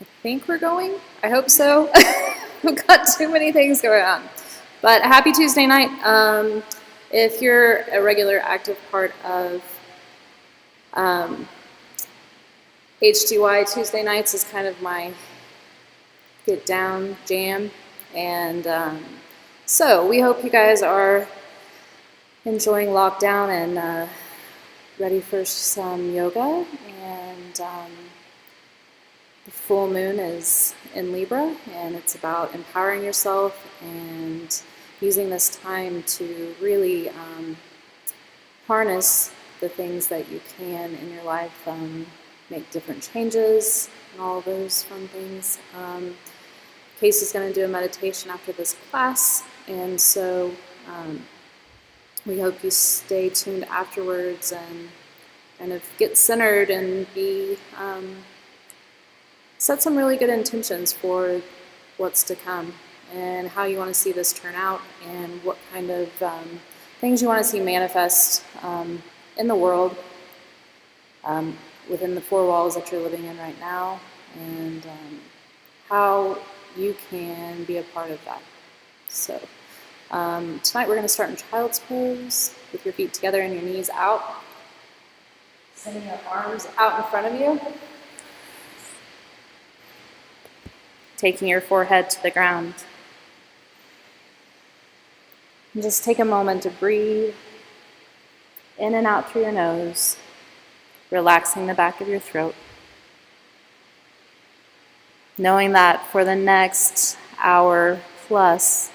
I think we're going. I hope so. We've got too many things going on. But happy Tuesday night. If you're a regular active part of HDY, Tuesday nights is kind of my get down jam. And so we hope you guys are enjoying lockdown and ready for some yoga. And the full moon is in Libra, and it's about empowering yourself and using this time to really harness the things that you can in your life, make different changes and all those fun things. Casey's going to do a meditation after this class, and so we hope you stay tuned afterwards and kind of get centered and be set some really good intentions for what's to come and how you want to see this turn out and what kind of things you want to see manifest in the world within the four walls that you're living in right now, and how you can be a part of that. So tonight we're going to start in child's pose with your feet together and your knees out, sending your arms out in front of you, taking your forehead to the ground. And just take a moment to breathe in and out through your nose, relaxing the back of your throat. Knowing that for the next hour plus,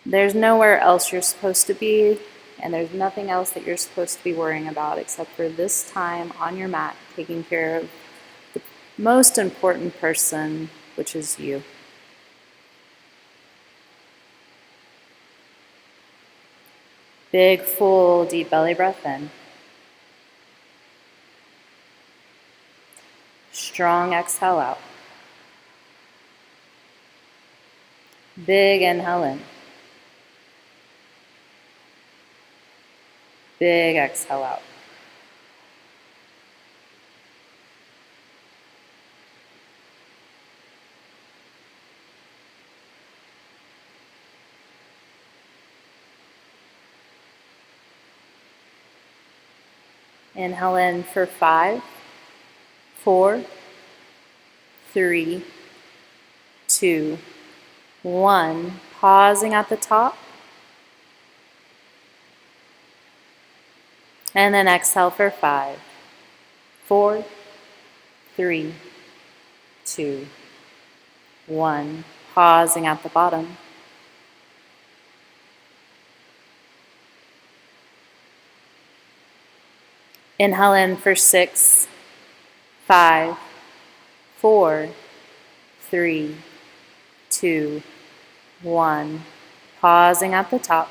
there's nowhere else you're supposed to be, and there's nothing else that you're supposed to be worrying about except for this time on your mat, taking care of the most important person, which is you. Big, full, deep belly breath in. Strong exhale out. Big inhale in. Big exhale out. Inhale in for 5, 4, 3, 2, 1. Pausing at the top. And then exhale for 5, 4, 3, 2, 1. Pausing at the bottom. Inhale in for 6, 5, 4, 3, 2, 1. Pausing at the top.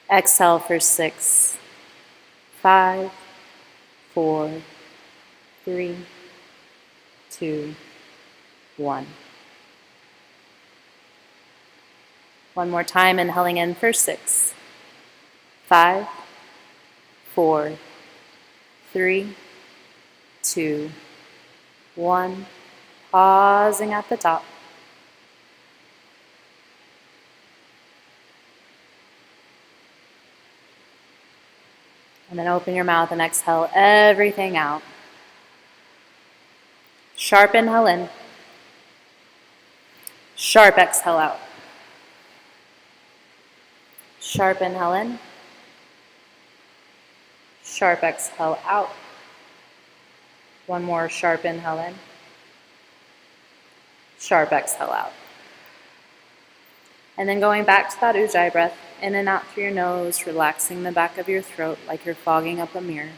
Exhale for 6, 5, 4, 3, 2, 1. One more time, inhaling in for 6, 5, 4, 3, 2, 1. Pausing at the top. And then open your mouth and exhale everything out. Sharp inhale in. Sharp exhale out. Sharp inhale in. Sharp exhale out. One more sharp inhale in. Sharp exhale out. And then going back to that Ujjayi breath, in and out through your nose, relaxing the back of your throat like you're fogging up a mirror.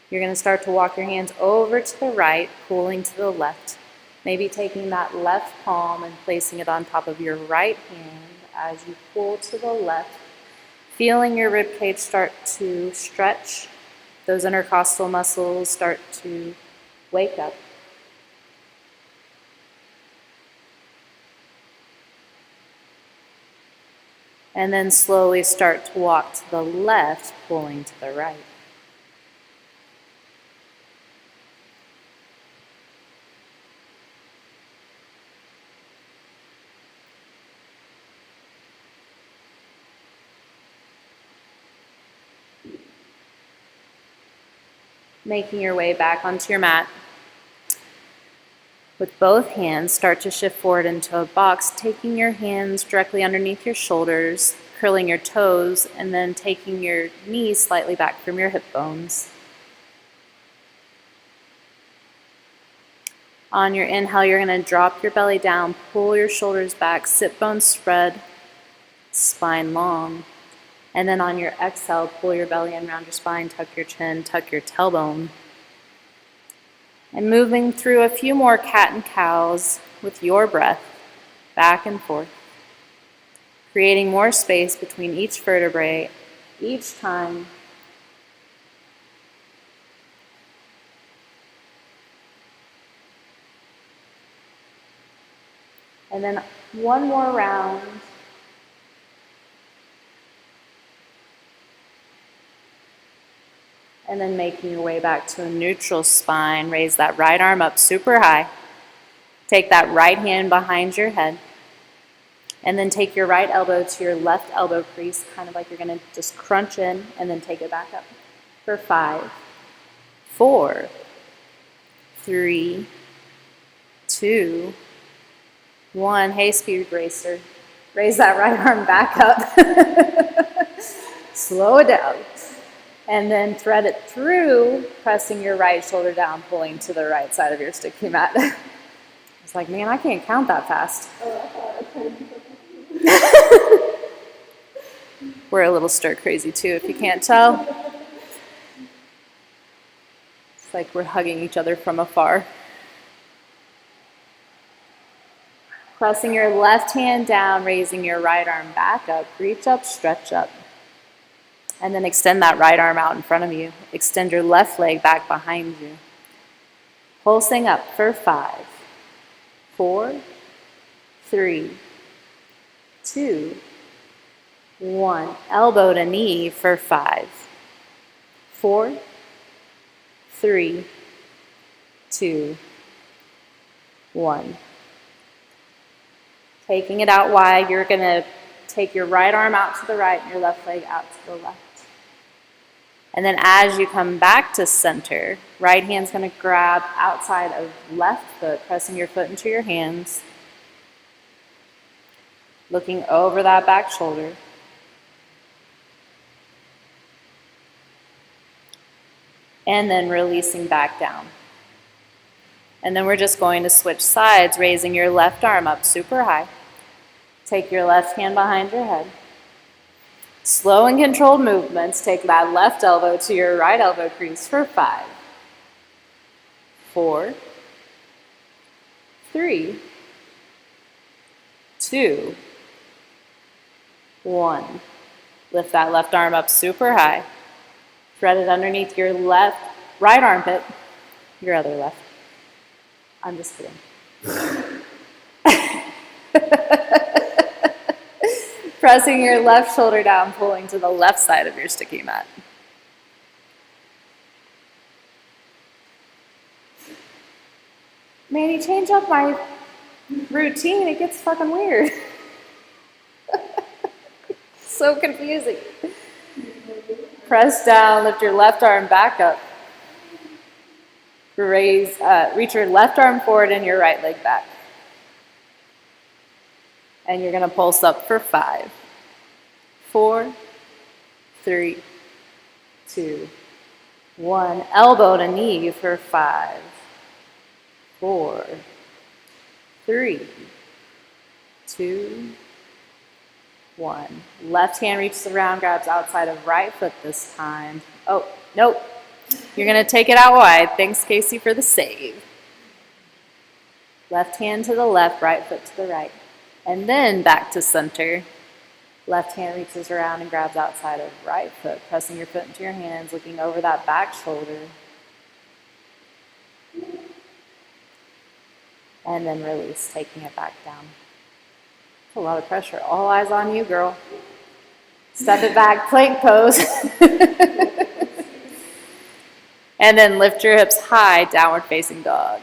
You're going to start to walk your hands over to the right, pulling to the left. Maybe taking that left palm and placing it on top of your right hand as you pull to the left, feeling your rib cage start to stretch. Those intercostal muscles start to wake up. And then slowly start to walk to the left, pulling to the right. Making your way back onto your mat. With both hands, start to shift forward into a box, taking your hands directly underneath your shoulders, curling your toes, and then taking your knees slightly back from your hip bones. On your inhale, you're going to drop your belly down, pull your shoulders back, sit bones spread, spine long. And then on your exhale, pull your belly in around your spine, tuck your chin, tuck your tailbone. And moving through a few more cat and cows with your breath, back and forth, creating more space between each vertebrae each time. And then one more round. And then making your way back to a neutral spine. Raise that right arm up super high. Take that right hand behind your head. And then take your right elbow to your left elbow crease, kind of like you're going to just crunch in and then take it back up. For 5, 4, 3, 2, 1. Hey, speed racer. Raise that right arm back up. Slow it down. And then thread it through, pressing your right shoulder down, pulling to the right side of your sticky mat. It's like, man, I can't count that fast. We're a little stir crazy too, if you can't tell. It's like we're hugging each other from afar. Pressing your left hand down, raising your right arm back up, reach up, stretch up. And then extend that right arm out in front of you. Extend your left leg back behind you. Pulsing up for 5, 4, 3, 2, 1. Elbow to knee for 5, 4, 3, 2, 1. Taking it out wide, you're going to take your right arm out to the right and your left leg out to the left. And then as you come back to center, right hand's going to grab outside of left foot, pressing your foot into your hands. Looking over that back shoulder. And then releasing back down. And then we're just going to switch sides, raising your left arm up super high. Take your left hand behind your head. Slow and controlled movements. Take that left elbow to your right elbow crease for 5, 4, 3, 2, 1. Lift that left arm up super high. Thread it underneath your right armpit, your other left. I'm just kidding. Pressing your left shoulder down, pulling to the left side of your sticky mat. Manny, change up my routine. It gets fucking weird. So confusing. Press down, lift your left arm back up. Reach your left arm forward and your right leg back. And you're going to pulse up for 5, 4, 3, 2, 1. Elbow to knee for 5, 4, 3, 2, 1. Left hand reaches around, grabs outside of right foot this time. Oh, nope. You're going to take it out wide. Thanks, Casey, for the save. Left hand to the left, right foot to the right. And then back to center. Left hand reaches around and grabs outside of right foot, pressing your foot into your hands, looking over that back shoulder. And then release, taking it back down. That's a lot of pressure. All eyes on you, girl. Step it back, plank pose. And then lift your hips high, downward facing dog.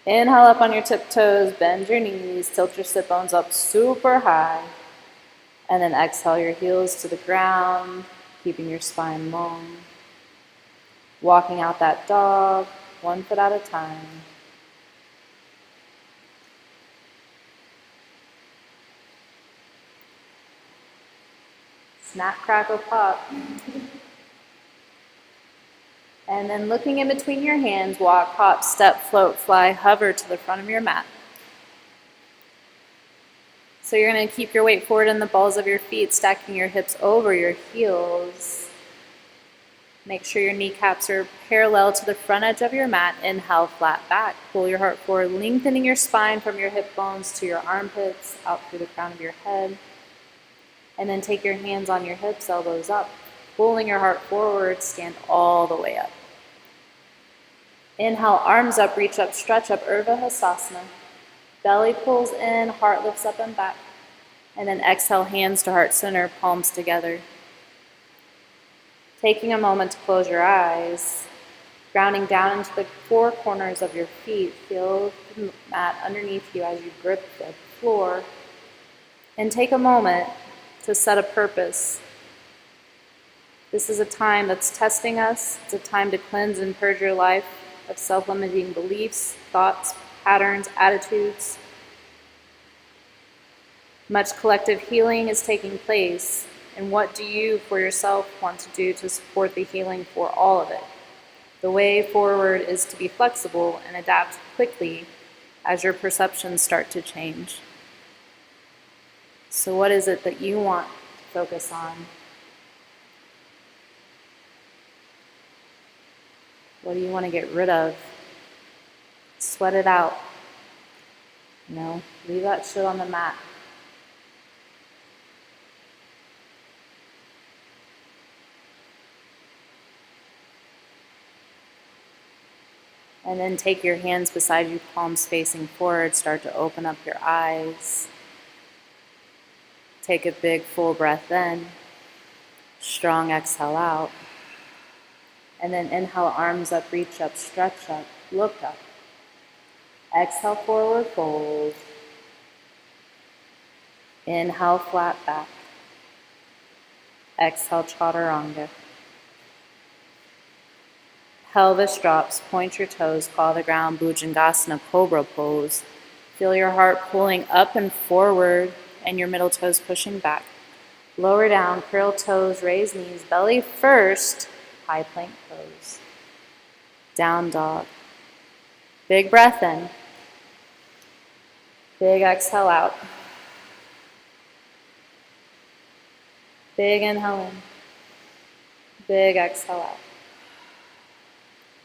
Inhale up on your tiptoes, bend your knees, tilt your sit bones up super high. And then exhale your heels to the ground, keeping your spine long. Walking out that dog, 1 foot at a time. Snap, crackle, pop. And then looking in between your hands, walk, hop, step, float, fly, hover to the front of your mat. So you're going to keep your weight forward in the balls of your feet, stacking your hips over your heels. Make sure your kneecaps are parallel to the front edge of your mat. Inhale, flat back. Pull your heart forward, lengthening your spine from your hip bones to your armpits, out through the crown of your head. And then take your hands on your hips, elbows up. Pulling your heart forward, stand all the way up. Inhale, arms up, reach up, stretch up, Urdhva Hastasana. Belly pulls in, heart lifts up and back. And then exhale, hands to heart center, palms together. Taking a moment to close your eyes, grounding down into the four corners of your feet. Feel the mat underneath you as you grip the floor. And take a moment to set a purpose. This is a time that's testing us. It's a time to cleanse and purge your life of self-limiting beliefs, thoughts, patterns, attitudes. Much collective healing is taking place. And what do you for yourself want to do to support the healing for all of it? The way forward is to be flexible and adapt quickly as your perceptions start to change. So what is it that you want to focus on? What do you want to get rid of? Sweat it out. Leave that shit on the mat. And then take your hands beside you, palms facing forward. Start to open up your eyes. Take a big full breath in. Strong exhale out. And then inhale, arms up, reach up, stretch up, look up. Exhale, forward fold. Inhale, flat back. Exhale, chaturanga. Pelvis drops, point your toes, claw the ground, Bhujangasana, cobra pose. Feel your heart pulling up and forward and your middle toes pushing back. Lower down, curl toes, raise knees, belly first, high plank pose. Down dog. Big breath in. Big exhale out. Big inhale in. Big exhale out.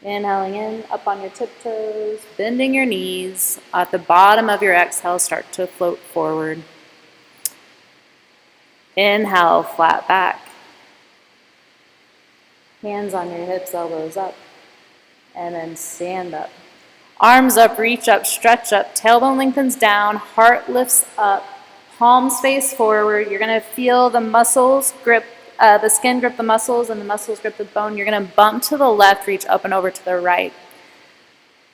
Inhaling in, up on your tiptoes, bending your knees. At the bottom of your exhale, start to float forward. Inhale, flat back. Hands on your hips, elbows up. And then stand up. Arms up, reach up, stretch up. Tailbone lengthens down, heart lifts up. Palms face forward. You're going to feel the muscles grip, the skin grip the muscles and the muscles grip the bone. You're going to bump to the left, reach up and over to the right.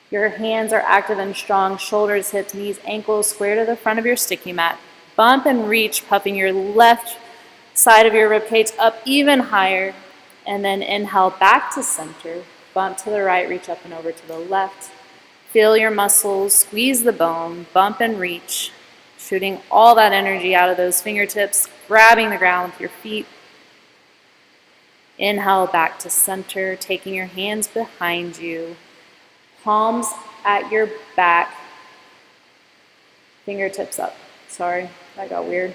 Your hands are active and strong. Shoulders, hips, knees, ankles square to the front of your sticky mat. Bump and reach, puffing your left side of your ribcage up even higher. And then inhale back to center. Bump to the right, reach up and over to the left. Feel your muscles, squeeze the bone, bump and reach. Shooting all that energy out of those fingertips, grabbing the ground with your feet. Inhale back to center, taking your hands behind you. Palms at your back. Fingertips up. Sorry, that got weird.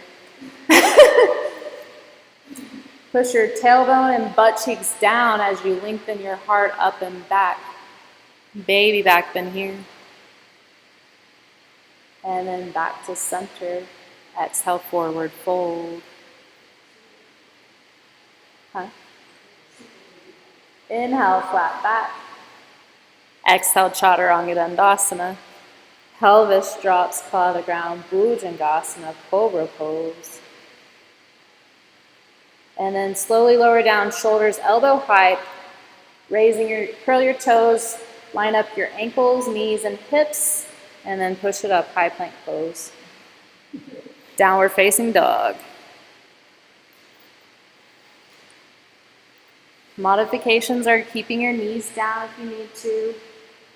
Push your tailbone and butt cheeks down as you lengthen your heart up and back. Baby back bend here. And then back to center. Exhale, forward fold. Inhale, flat back. Exhale, chaturanga dandasana. Pelvis drops, claw the ground, Bhujangasana, cobra pose. And then slowly lower down, shoulders elbow height, curl your toes, line up your ankles, knees, and hips, and then push it up, high plank pose. Downward facing dog. Modifications are keeping your knees down if you need to.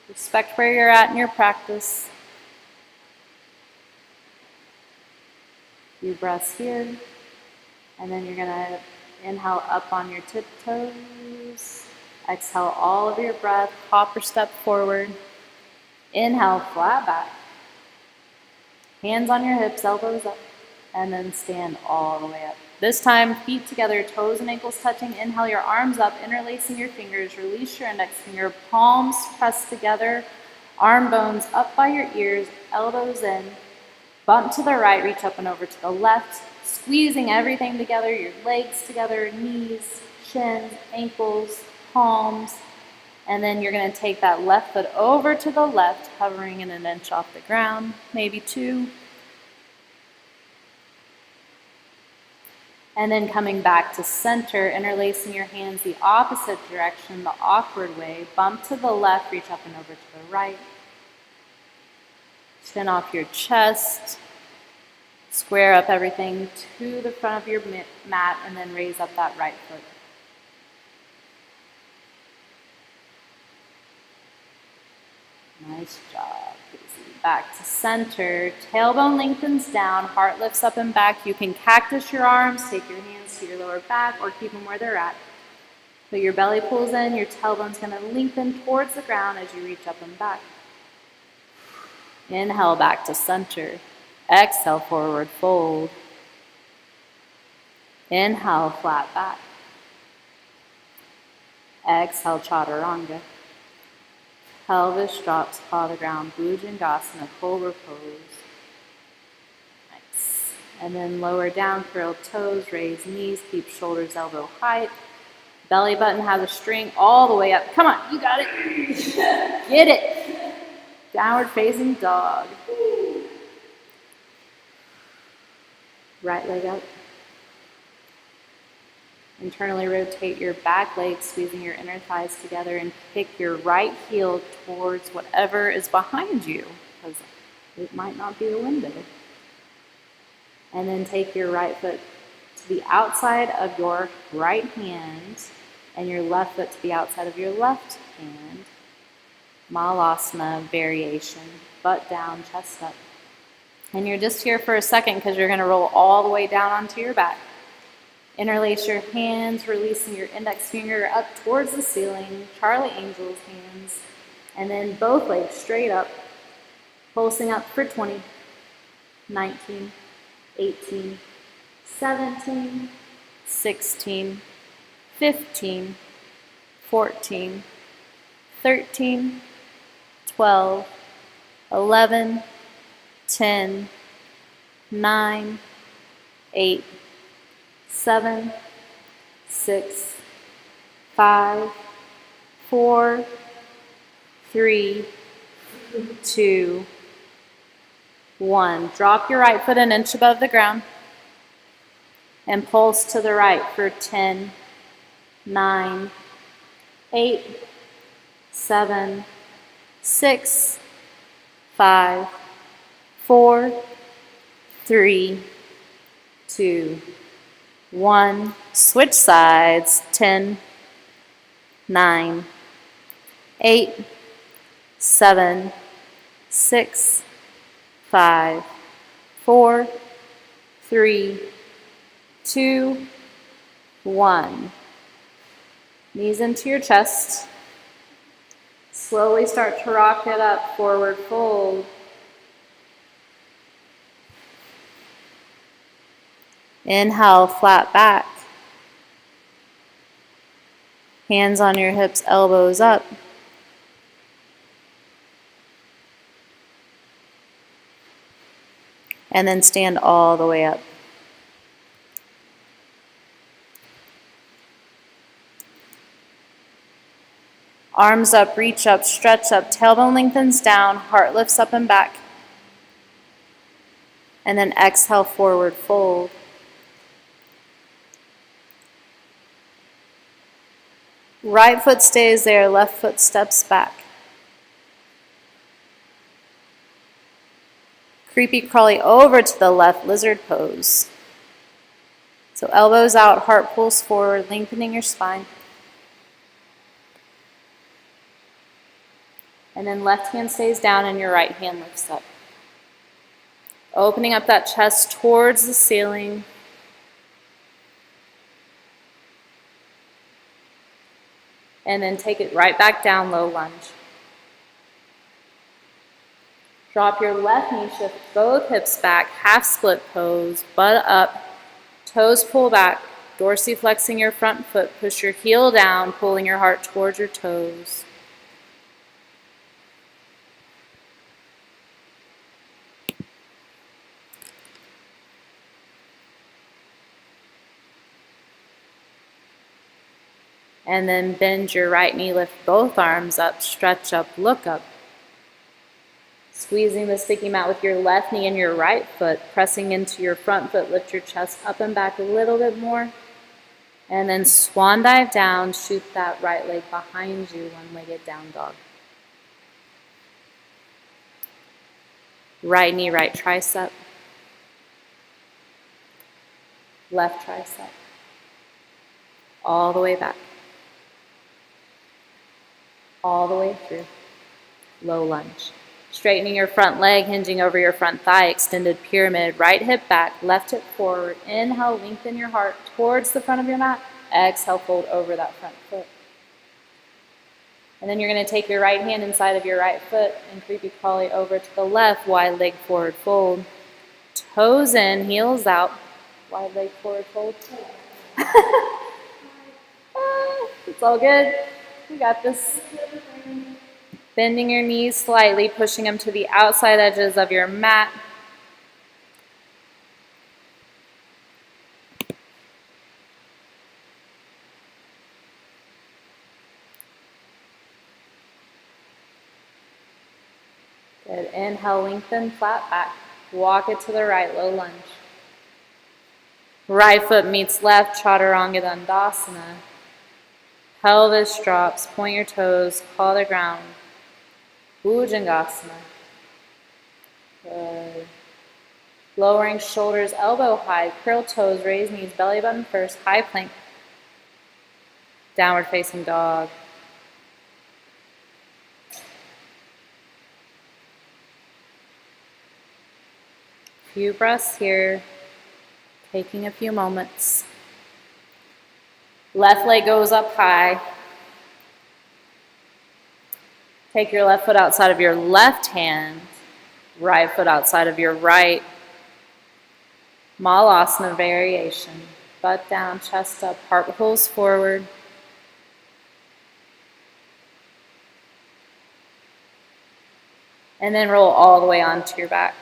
Respect where you're at in your practice. Few breaths here. And then you're gonna inhale up on your tiptoes. Exhale all of your breath, hop or step forward. Inhale, flat back. Hands on your hips, elbows up. And then stand all the way up. This time, feet together, toes and ankles touching. Inhale your arms up, interlacing your fingers. Release your index finger, palms pressed together. Arm bones up by your ears, elbows in. Bump to the right, reach up and over to the left. Squeezing everything together, your legs together, knees, shins, ankles, palms. And then you're going to take that left foot over to the left, hovering in an inch off the ground, maybe 2. And then coming back to center, interlacing your hands the opposite direction, the awkward way. Bump to the left, reach up and over to the right. Chin off your chest. Square up everything to the front of your mat and then raise up that right foot. Nice job, Casey. Back to center. Tailbone lengthens down, heart lifts up and back. You can cactus your arms, take your hands to your lower back or keep them where they're at. So your belly pulls in, your tailbone's going to lengthen towards the ground as you reach up and back. Inhale back to center. Exhale, forward fold. Inhale, flat back. Exhale, chaturanga. Pelvis drops, paw the ground, Bhujangasana, cobra pose. Nice. And then lower down, curled toes, raise knees, keep shoulders elbow height. Belly button has a string all the way up. Come on, you got it. Get it. Downward facing dog. Right leg up. Internally rotate your back leg, squeezing your inner thighs together, and kick your right heel towards whatever is behind you, because it might not be a window. And then take your right foot to the outside of your right hand, and your left foot to the outside of your left hand. Malasana variation, butt down, chest up. And you're just here for a second because you're going to roll all the way down onto your back. Interlace your hands, releasing your index finger up towards the ceiling, Charlie Angel's hands, and then both legs straight up, pulsing up for 20, 19, 18, 17, 16, 15, 14, 13, 12, 11, 10, 9, 8, 7, 6, 5, 4, 3, 2, 1. Drop your right foot an inch above the ground and pulse to the right for 10, 9, 8, 7, 6, 5, 4, 3, 2, 1. Switch sides. 10, 9, 8, 7, 6, 5, 4, 3, 2, 1. Knees into your chest. Slowly start to rock it up, forward fold. Inhale, flat back. Hands on your hips, elbows up. And then stand all the way up. Arms up, reach up, stretch up, tailbone lengthens down, heart lifts up and back. And then exhale, forward fold. Right foot stays there, left foot steps back. Creepy crawly over to the left, lizard pose. So elbows out, heart pulls forward, lengthening your spine. And then left hand stays down and your right hand lifts up. Opening up that chest towards the ceiling. And then take it right back down, low lunge. Drop your left knee, shift both hips back, half split pose, butt up, toes pull back, dorsiflexing your front foot, push your heel down, pulling your heart towards your toes. And then bend your right knee, lift both arms up, stretch up, look up. Squeezing the sticky mat with your left knee and your right foot, pressing into your front foot, lift your chest up and back a little bit more. And then swan dive down, shoot that right leg behind you, one-legged down dog. Right knee, right tricep. Left tricep. All the way back. All the way through. Low lunge. Straightening your front leg, hinging over your front thigh, extended pyramid, right hip back, left hip forward. Inhale, lengthen your heart towards the front of your mat. Exhale, fold over that front foot. And then you're going to take your right hand inside of your right foot and creepy crawly over to the left, wide leg forward fold. Toes in, heels out, wide leg forward fold. It's all good. You got this. Bending your knees slightly, pushing them to the outside edges of your mat. Good. Inhale, lengthen, flat back. Walk it to the right, low lunge. Right foot meets left, Chaturanga Dandasana. Pelvis drops, point your toes, claw the ground. Bhujangasana. Good. Lowering shoulders, elbow high, curl toes, raise knees, belly button first, high plank. Downward facing dog. Few breaths here, taking a few moments. Left leg goes up high. Take your left foot outside of your left hand, right foot outside of your right. Malasana variation. Butt down, chest up, heart pulls forward. And then roll all the way onto your back.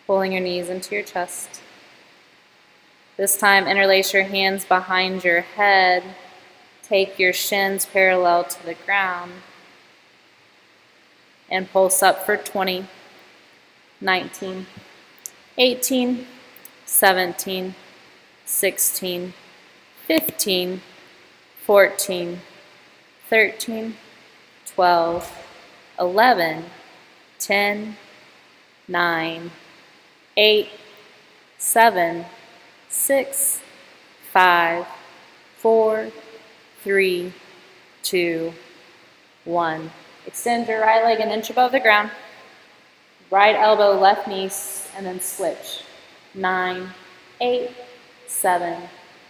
Pulling your knees into your chest. This time, interlace your hands behind your head. Take your shins parallel to the ground. And pulse up for 20, 19, 18, 17, 16, 15, 14, 13, 12, 11, 10, 9, 8, 7, 6, 5, 4, 3, 2, 1. Extend your right leg an inch above the ground. Right elbow, left knee, and then switch. 9, 8, 7,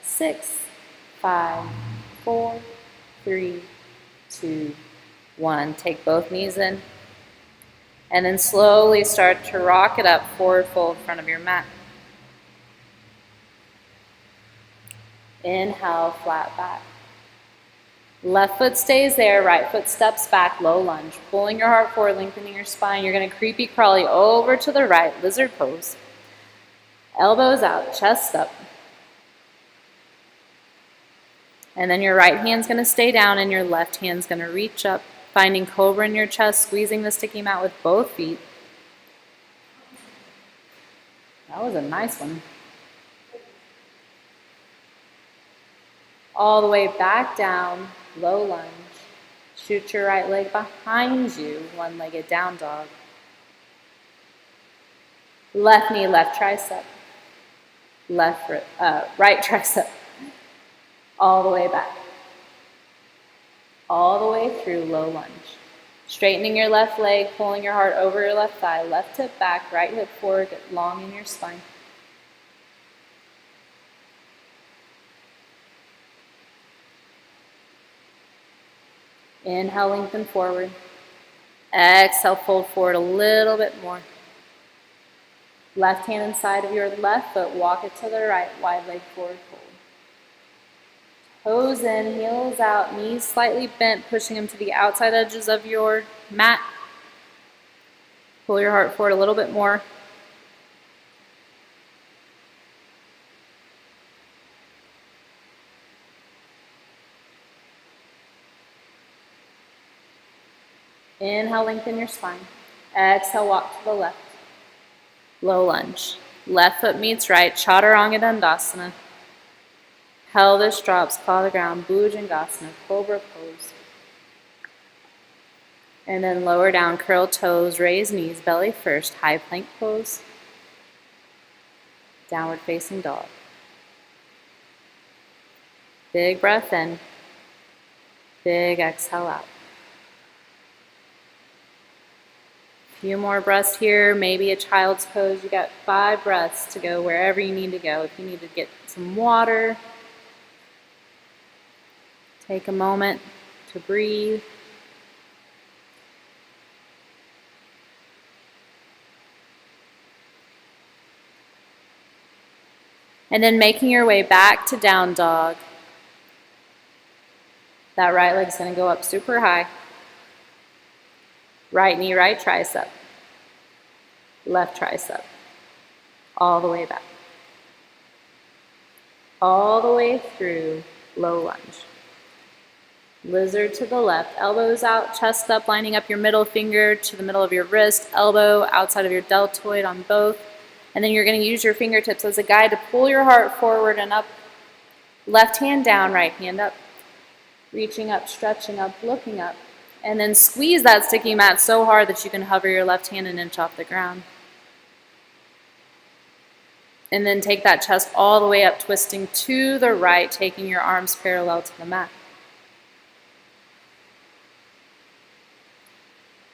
6, 5, 4, 3, 2, 1. Take both knees in. And then slowly start to rock it up, forward fold in front of your mat. Inhale, flat back. Left foot stays there, right foot steps back, low lunge. Pulling your heart forward, lengthening your spine. You're going to creepy crawly over to the right, lizard pose. Elbows out, chest up. And then your right hand's going to stay down and your left hand's going to reach up, finding cobra in your chest, squeezing the sticky mat with both feet. That was a nice one. All the way back down, low lunge. Shoot your right leg behind you, one-legged down dog. Left knee, left tricep. Right tricep. All the way back. All the way through low lunge. Straightening your left leg, pulling your heart over your left thigh. Left hip back, right hip forward, get long in your spine. Inhale, lengthen forward. Exhale, fold forward a little bit more. Left hand inside of your left foot, walk it to the right, wide leg forward fold. Toes in, heels out, knees slightly bent, pushing them to the outside edges of your mat. Pull your heart forward a little bit more. Inhale, lengthen your spine. Exhale, walk to the left. Low lunge. Left foot meets right, Chaturanga Dandasana. Pelvis drops, claw the ground, Bhujangasana, Cobra pose. And then lower down, curl toes, raise knees, belly first, high plank pose. Downward facing dog. Big breath in. Big exhale out. Few more breaths here, maybe a child's pose. You got 5 breaths to go wherever you need to go. If you need to get some water, take a moment to breathe. And then making your way back to down dog. That right leg's going to go up super high. Right knee, right tricep. Left tricep. All the way back. All the way through low lunge. Lizard to the left, elbows out, chest up, lining up your middle finger to the middle of your wrist, elbow outside of your deltoid on both. And then you're going to use your fingertips as a guide to pull your heart forward and up. Left hand down, right hand up. Reaching up, stretching up, looking up. And then squeeze that sticky mat so hard that you can hover your left hand an inch off the ground. And then take that chest all the way up, twisting to the right, taking your arms parallel to the mat.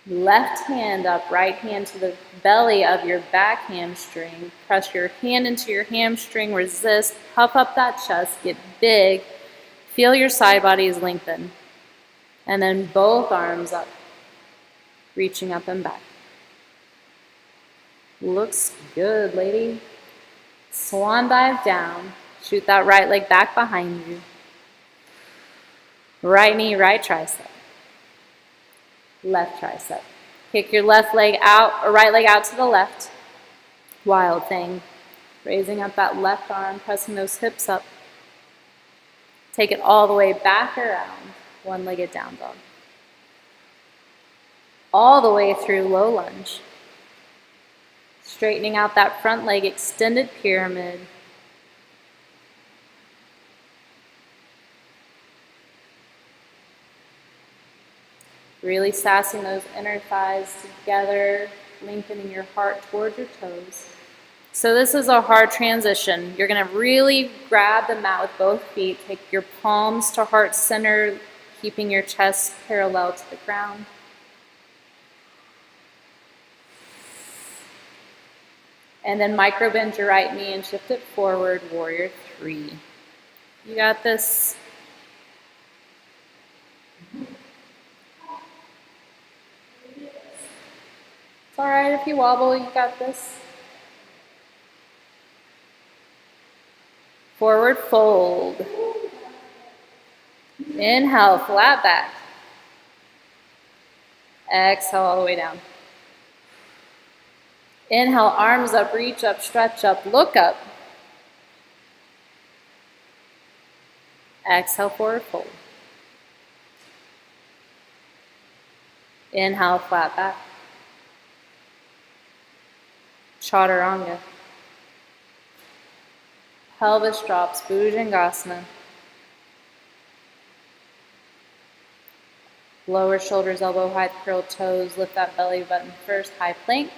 Left hand up, right hand to the belly of your back hamstring. Press your hand into your hamstring, resist, puff up that chest, get big. Feel your side bodies lengthen. And then both arms up, reaching up and back. Looks good, lady. Swan dive down. Shoot that right leg back behind you. Right knee, right tricep. Left tricep. Kick your left leg out, or right leg out to the left. Wild thing. Raising up that left arm, pressing those hips up. Take it all the way back around, one-legged down dog. All the way through low lunge. Straightening out that front leg, extended pyramid. Really sassing those inner thighs together, lengthening your heart towards your toes. So this is a hard transition. You're going to really grab the mat with both feet. Take your palms to heart center, keeping your chest parallel to the ground. And then micro bend your right knee and shift it forward, warrior 3. You got this. It's all right if you wobble, you got this. Forward fold. Inhale, flat back. Exhale all the way down. Inhale, arms up, reach up, stretch up, look up. Exhale, forward fold. Inhale, flat back. Chaturanga. Pelvis drops, Bhujangasana. Lower shoulders, elbow height, curled toes. Lift that belly button first. High plank.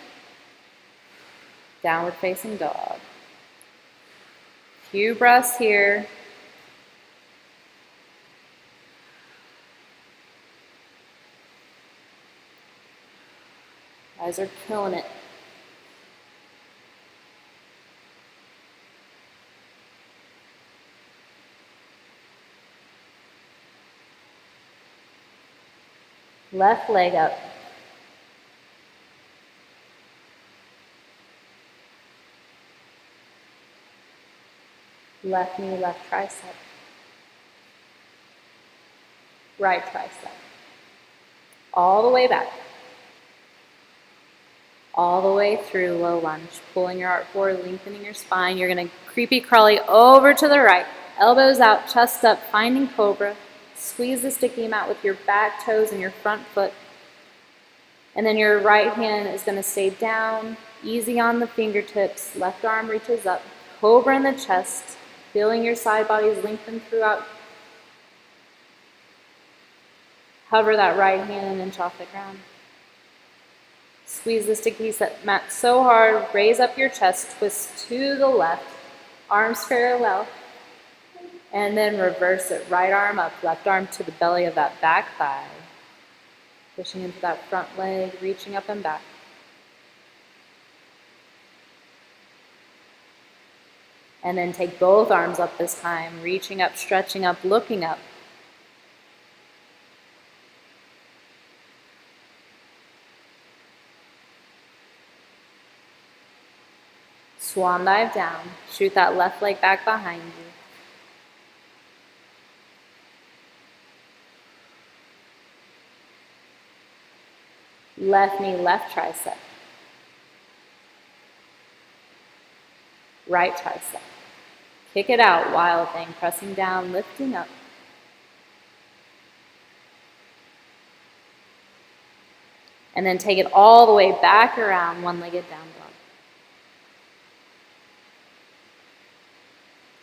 Downward facing dog. Few breaths here. Guys are killing it. Left leg up. Left knee, left tricep. Right tricep. All the way back. All the way through low lunge. Pulling your heart forward, lengthening your spine. You're going to creepy crawly over to the right. Elbows out, chest up, finding cobra. Squeeze the sticky mat with your back toes and your front foot. And then your right hand is going to stay down, easy on the fingertips. Left arm reaches up. Cobra in the chest. Feeling your side bodies lengthen throughout. Hover that right hand an inch off the ground. Squeeze the sticky mat so hard, raise up your chest, twist to the left, arms parallel, and then reverse it. Right arm up, left arm to the belly of that back thigh. Pushing into that front leg, reaching up and back. And then take both arms up this time, reaching up, stretching up, looking up. Swan dive down. Shoot that left leg back behind you. Left knee, left tricep. Right tricep. Kick it out, wild thing. Pressing down, lifting up. And then take it all the way back around, one-legged down dog.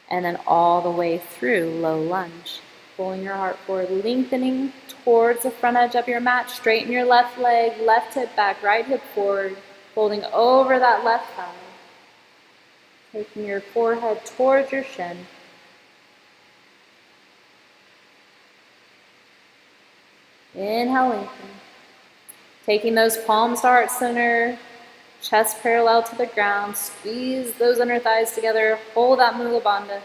And then all the way through low lunge. Pulling your heart forward, lengthening towards the front edge of your mat. Straighten your left leg, left hip back, right hip forward. Folding over that left thigh. Taking your forehead towards your shin. Inhale, lengthen. Taking those palms to heart center, chest parallel to the ground. Squeeze those inner thighs together. Hold that Mula Bandha.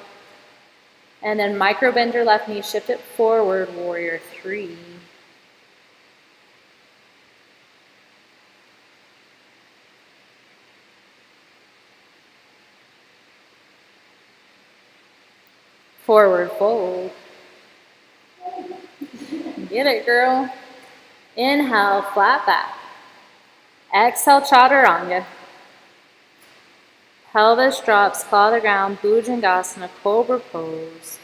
And then micro bend your left knee. Shift it forward, warrior 3. Forward fold. Get it, girl. Inhale, flat back. Exhale, chaturanga. Pelvis drops, claw the ground, Bhujangasana, cobra pose.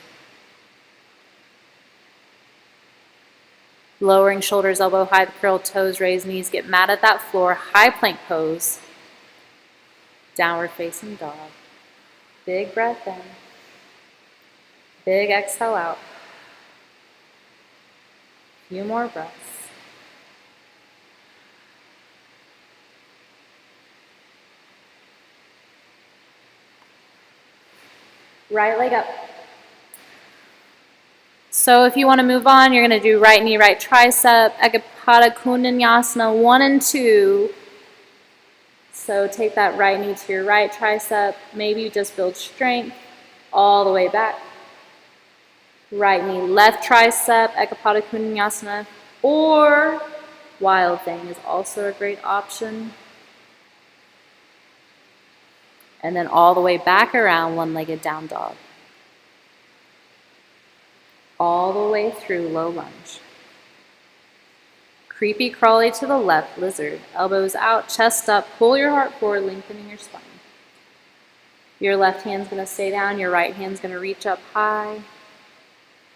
Lowering shoulders, elbow height, curled toes, raise knees, get mad at that floor, high plank pose. Downward facing dog. Big breath in. Big exhale out. Few more breaths. Right leg up. So if you want to move on, you're going to do right knee, right tricep, Ekapada Kundanyasana 1 and 2. So take that right knee to your right tricep. Maybe you just build strength all the way back. Right knee, left tricep, Ekapada Kundanyasana, or Wild Thing is also a great option. And then all the way back around, one-legged down dog. All the way through low lunge. Creepy crawly to the left, lizard. Elbows out, chest up, pull your heart forward, lengthening your spine. Your left hand's going to stay down, your right hand's going to reach up high.